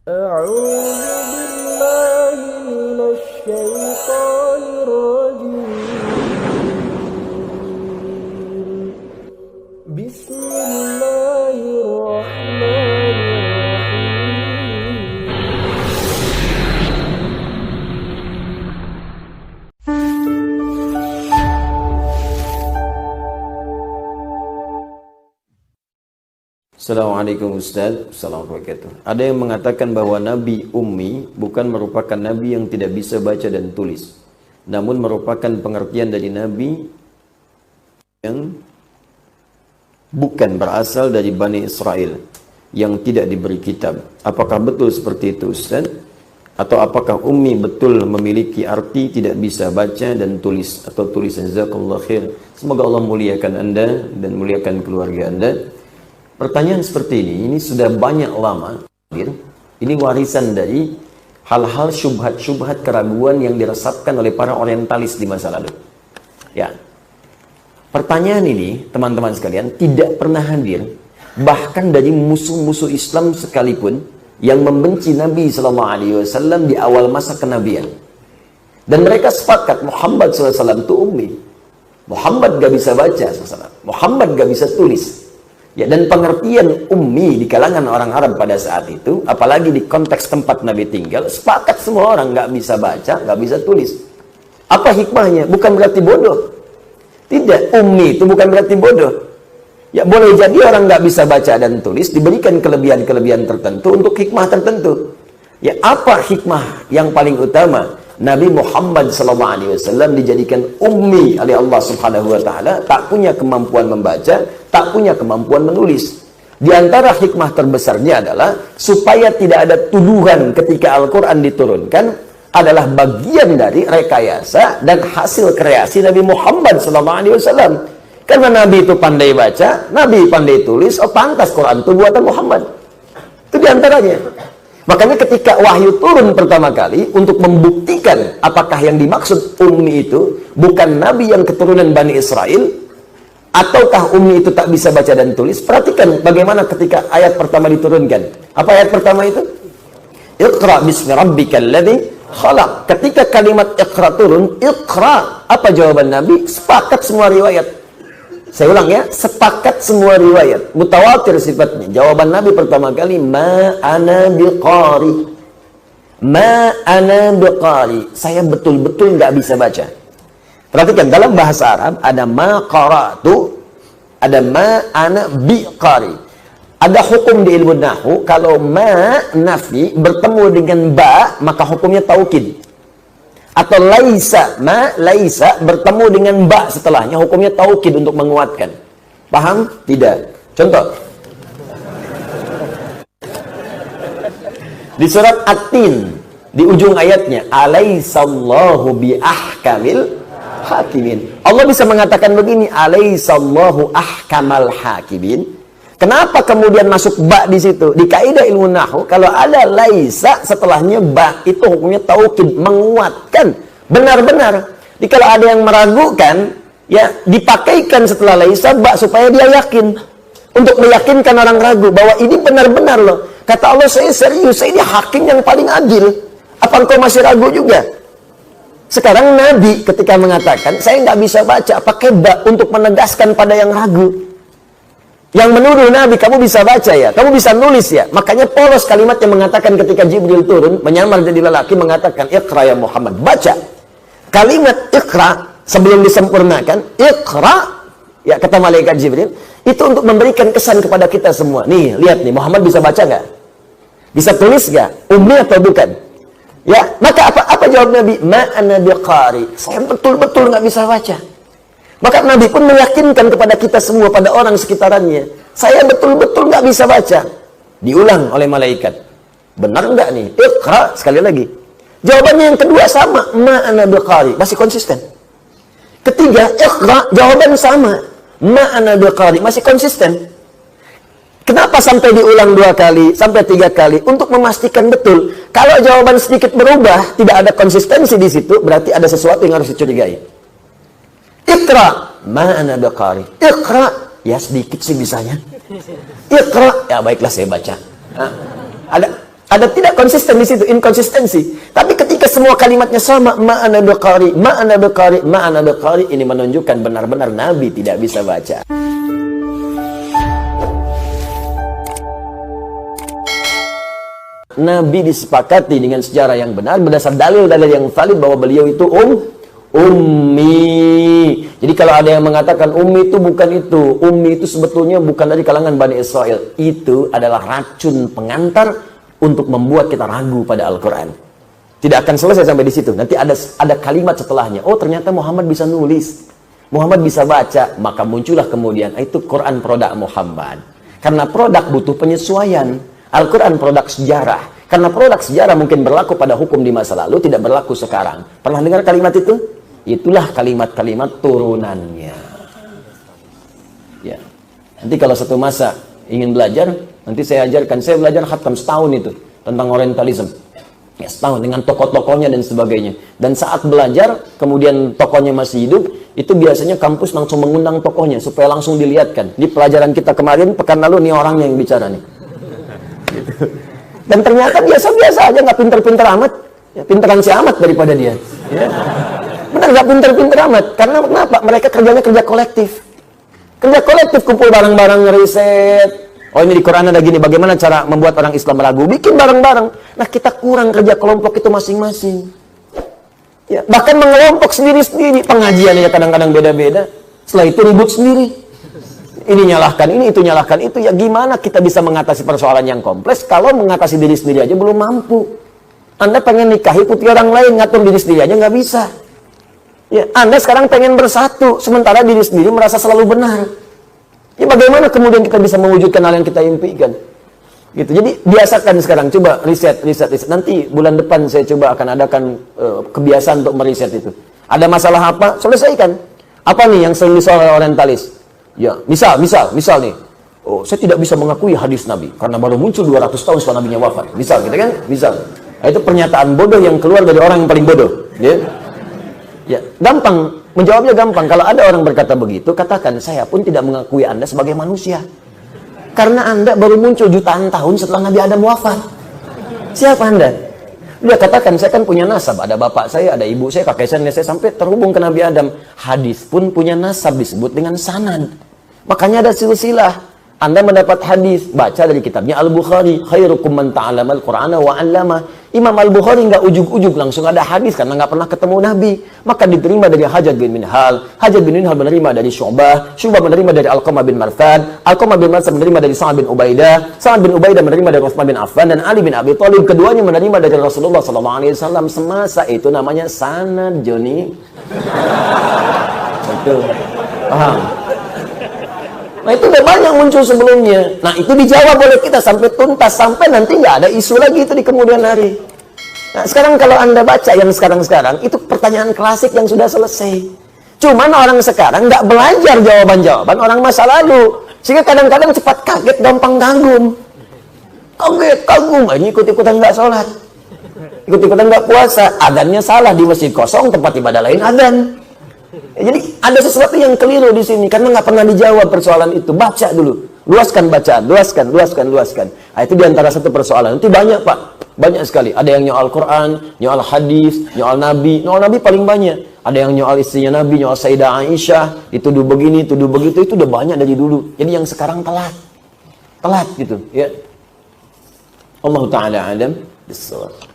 أعوذ بالله من الشيطان الرجيم بسم الله الرحمن الرحيم Assalamualaikum Ustaz. Assalamualaikum warahmatullahi wabarakatuh. Ada yang mengatakan bahwa Nabi Ummi bukan merupakan Nabi yang tidak bisa baca dan tulis, namun merupakan pengertian dari Nabi yang bukan berasal dari Bani Israel yang tidak diberi kitab. Apakah betul seperti itu Ustaz? Atau apakah Ummi betul memiliki arti tidak bisa baca dan tulis atau tulisan? Jazakallahu khair. Semoga Allah muliakan Anda dan muliakan keluarga Anda. Pertanyaan seperti ini sudah banyak lama. Ini warisan dari hal-hal syubhat-syubhat keraguan yang diresapkan oleh para orientalis di masa lalu. Ya. Pertanyaan ini, teman-teman sekalian, tidak pernah hadir bahkan dari musuh-musuh Islam sekalipun yang membenci Nabi SAW di awal masa kenabian. Dan mereka sepakat Muhammad SAW itu ummi. Muhammad gak bisa baca SAW. Muhammad gak bisa tulis. Ya, dan pengertian ummi di kalangan orang Arab pada saat itu, apalagi di konteks tempat Nabi tinggal, sepakat semua orang nggak bisa baca, nggak bisa tulis. Apa hikmahnya? Bukan berarti bodoh. Tidak, ummi itu bukan berarti bodoh. Ya, boleh jadi orang nggak bisa baca dan tulis diberikan kelebihan-kelebihan tertentu untuk hikmah tertentu. Ya, apa hikmah yang paling utama? Nabi Muhammad SAW dijadikan ummi oleh Allah Subhanahu wa taala, tak punya kemampuan membaca, tak punya kemampuan menulis. Di antara hikmah terbesarnya adalah supaya tidak ada tuduhan ketika Al-Qur'an diturunkan adalah bagian dari rekayasa dan hasil kreasi Nabi Muhammad SAW. Karena Nabi itu pandai baca, Nabi pandai tulis, oh pantas Quran itu buatan Muhammad. Itu di antaranya. Makanya ketika wahyu turun pertama kali untuk membuktikan apakah yang dimaksud ummi itu bukan Nabi yang keturunan Bani Israel, ataukah ummi itu tak bisa baca dan tulis, perhatikan bagaimana ketika ayat pertama diturunkan. Apa ayat pertama itu? Iqra bismi rabbikal ladzi khalaq. Ketika kalimat iqra turun, iqra, apa jawaban Nabi? Sepakat semua riwayat. Saya ulang ya, sepakat semua riwayat, mutawatir sifatnya. Jawaban Nabi pertama kali, ma ana biqari. Ma ana biqari. Saya betul-betul nggak bisa baca. Perhatikan, dalam bahasa Arab ada ma qara'tu, ada ma ana biqari. Ada hukum di ilmu nahwu, kalau ma nafi bertemu dengan ba, maka hukumnya taukid. Atau laisa, ma laisa bertemu dengan ba setelahnya, hukumnya taukid untuk menguatkan. Paham? Tidak. Contoh. Di surat At-Tin, di ujung ayatnya, alaisallahu bi ahkamil hakimin. Allah bisa mengatakan begini, alaisallahu ahkamal hakimin. Kenapa kemudian masuk ba di situ? Di kaidah ilmu nahwu, kalau ada laisa setelahnya ba, itu hukumnya taukid, menguatkan, benar-benar. Jadi kalau ada yang meragukan, ya dipakaikan setelah laisa ba supaya dia yakin. Untuk meyakinkan orang ragu bahwa ini benar-benar loh. Kata Allah, saya serius, saya ini hakim yang paling adil. Apa engkau masih ragu juga? Sekarang Nabi ketika mengatakan, saya nggak bisa baca, pakai ba untuk menegaskan pada yang ragu. Yang menuduh Nabi, kamu bisa baca ya, kamu bisa nulis ya. Makanya polos kalimat yang mengatakan ketika Jibril turun, menyamar jadi lelaki, mengatakan, Iqra ya Muhammad, baca. Kalimat Iqra, sebelum disempurnakan, Iqra, ya kata malaikat Jibril, itu untuk memberikan kesan kepada kita semua. Nih, lihat nih, Muhammad bisa baca nggak? Bisa tulis nggak? Ummi atau bukan? Ya, maka apa jawab Nabi? Ma ana biqari. Saya betul-betul nggak bisa baca. Maka Nabi pun meyakinkan kepada kita semua, pada orang sekitarannya, saya betul-betul nggak bisa baca. Diulang oleh malaikat. Benar nggak nih? Iqra, sekali lagi. Jawabannya yang kedua sama, ma ana biqari, masih konsisten. Ketiga, iqra, jawaban sama, ma ana biqari, masih konsisten. Kenapa sampai diulang 2 kali, sampai 3 kali? Untuk memastikan betul. Kalau jawaban sedikit berubah, tidak ada konsistensi di situ, berarti ada sesuatu yang harus dicurigai. Iqra, ma ana biqari. Iqra, ya sedikit sih bisanya. Iqra, ya baiklah saya baca. Nah, Ada tidak konsisten di situ, inkonsistensi. Tapi ketika semua kalimatnya sama, ma'ana biqari, ma'ana biqari, ma'ana biqari, ini menunjukkan benar-benar Nabi tidak bisa baca. Nabi disepakati dengan sejarah yang benar berdasar dalil-dalil yang valid bahwa beliau itu ummi. Jadi kalau ada yang mengatakan ummi itu bukan itu, ummi itu sebetulnya bukan dari kalangan Bani Israel. Itu adalah racun pengantar untuk membuat kita ragu pada Al-Quran. Tidak akan selesai sampai di situ. Nanti ada kalimat setelahnya. Oh, ternyata Muhammad bisa nulis, Muhammad bisa baca. Maka muncullah kemudian itu Quran produk Muhammad. Karena produk butuh penyesuaian. Al-Quran produk sejarah. Karena produk sejarah mungkin berlaku pada hukum di masa lalu, tidak berlaku sekarang. Pernah dengar kalimat itu? Itulah kalimat-kalimat turunannya. Ya. Nanti kalau satu masa ingin belajar, nanti saya ajarkan. Saya belajar khatam setahun itu tentang Orientalism. Ya, setahun dengan tokoh-tokohnya dan sebagainya. Dan saat belajar, kemudian tokohnya masih hidup, itu biasanya kampus langsung mengundang tokohnya supaya langsung dilihatkan. Di pelajaran kita kemarin, pekan lalu, nih orangnya yang bicara nih. Gitu. Dan ternyata biasa-biasa aja, nggak pinter-pinter amat. Ya, pinteran si amat daripada dia. Ya. Benar, nggak pinter-pinter amat. Karena kenapa? Mereka kerjanya kerja kolektif. Kerja kolektif, kumpul bareng-bareng, ngeriset. Oh, ini di Quran ada gini, bagaimana cara membuat orang Islam ragu? Bikin bareng-bareng. Nah, kita kurang kerja kelompok itu masing-masing. Ya, bahkan mengelompok sendiri-sendiri. Pengajiannya kadang-kadang beda-beda. Setelah itu ribut sendiri. Ini nyalahkan ini, itu nyalahkan itu. Ya gimana kita bisa mengatasi persoalan yang kompleks kalau mengatasi diri sendiri aja belum mampu. Anda pengen nikah, ikuti orang lain, ngatur diri sendiri aja nggak bisa. Ya, Anda sekarang pengen bersatu, sementara diri sendiri merasa selalu benar. Ya bagaimana kemudian kita bisa mewujudkan hal yang kita impikan? Gitu. Jadi biasakan sekarang, coba riset. Nanti bulan depan saya coba akan adakan kebiasaan untuk meriset itu. Ada masalah apa? Selesaikan. Apa nih yang selalu disoal oleh orientalis? Ya, misal nih. Oh, saya tidak bisa mengakui hadis Nabi karena baru muncul 200 tahun setelah Nabinya wafat. Misal gitu kan? Misal. Nah, itu pernyataan bodoh yang keluar dari orang yang paling bodoh, ya. Ya, gampang. Menjawabnya gampang. Kalau ada orang berkata begitu, katakan, saya pun tidak mengakui Anda sebagai manusia. Karena Anda baru muncul jutaan tahun setelah Nabi Adam wafat. Siapa Anda? Dia katakan, saya kan punya nasab. Ada bapak saya, ada ibu saya, kakek saya, nenek saya, sampai terhubung ke Nabi Adam. Hadis pun punya nasab, disebut dengan sanad. Makanya ada silsilah. Anda mendapat hadis, baca dari kitabnya Al-Bukhari. Khairukum man ta'alamal Qur'ana wa 'allama. Imam Al-Bukhari nggak ujuk-ujuk langsung ada hadis karena nggak pernah ketemu Nabi. Maka diterima dari Hajjaj bin Minhal. Hajjaj bin Minhal menerima dari Syu'bah. Syu'bah menerima dari Alqamah bin Marthad. Alqamah bin Marthad menerima dari Sa'ad bin Ubaidah. Sa'ad bin Ubaidah menerima dari Utsman bin Affan dan Ali bin Abi Thalib. Keduanya menerima dari Rasulullah SAW. Semasa itu namanya sanad, Joni. Betul. Paham? Nah itu udah banyak muncul sebelumnya. Nah itu dijawab oleh kita sampai tuntas, sampai nanti nggak ada isu lagi itu di kemudian hari. Nah sekarang kalau Anda baca yang sekarang-sekarang, itu pertanyaan klasik yang sudah selesai. Cuman orang sekarang nggak belajar jawaban-jawaban orang masa lalu. Sehingga kadang-kadang cepat kaget, gampang kagum. Kagum, ini ikut-ikutan nggak sholat. Ikut-ikutan nggak puasa. Adhannya salah di masjid kosong, tempat ibadah lain adhan. Jadi ada sesuatu yang keliru di sini karena nggak pernah dijawab persoalan itu. Baca dulu, luaskan bacaan, luaskan. Nah, itu diantara satu persoalan. Nanti banyak Pak, banyak sekali. Ada yang nyoal Quran, nyoal hadis, nyoal Nabi paling banyak. Ada yang nyoal istrinya Nabi, nyoal Sayyidah Aisyah, dituduh begini, tuduh begitu, itu udah banyak dari dulu. Jadi yang sekarang telat gitu. Ya. Allah Taala alam. Bismillah.